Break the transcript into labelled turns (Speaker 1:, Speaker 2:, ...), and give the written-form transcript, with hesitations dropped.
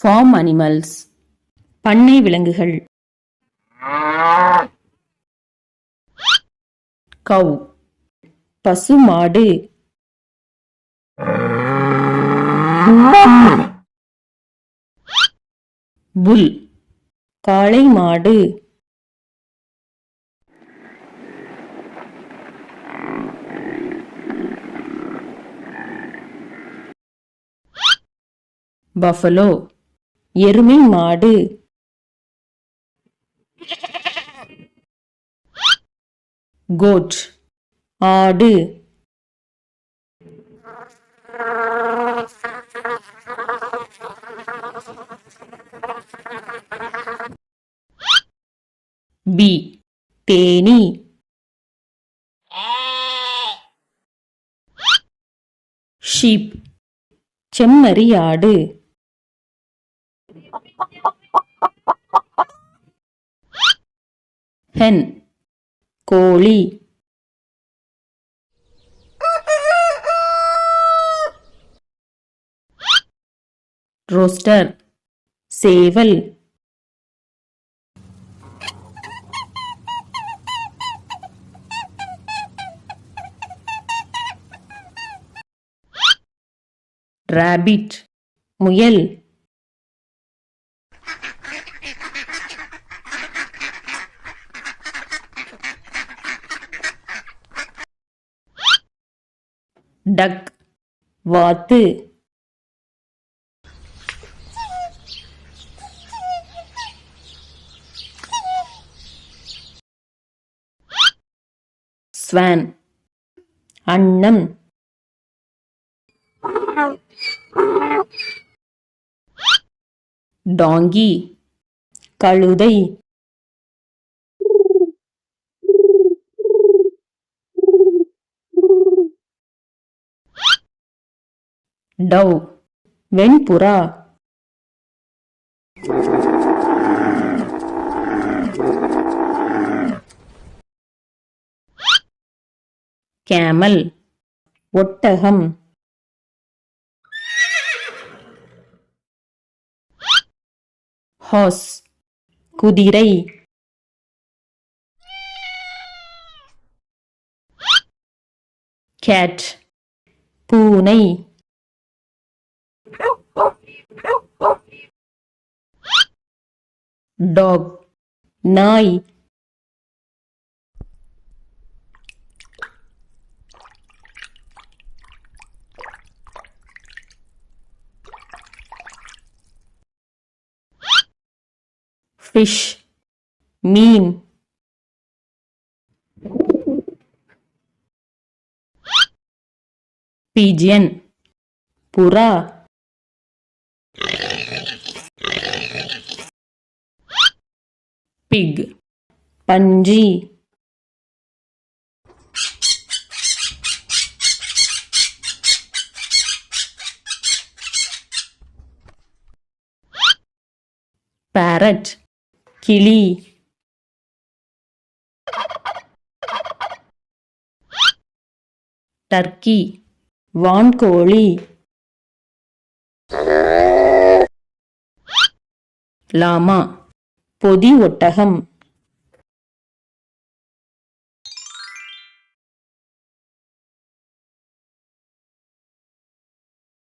Speaker 1: farm animals, பண்ணை விலங்குகள். cow, பசுமாடு. bull, காளை மாடு. buffalo, எருமை மாடு. goat, ஆடு. bee, தேனீ. sheep, செம்மறியாடு. hen, கோழி. rooster, சேவல். rabbit, முயல். duck, வாத்து. swan, அன்னம். donkey, கழுதை. dove, வெண்புறா. camel, ஒட்டகம். horse, குதிரை. cat, பூனை. dog, நாய். fish, மீன். pigeon, புறா. pig, பன்றி. parrot, கிளி. turkey, வான்கோழி. llama, பொதி ஒட்டகம்.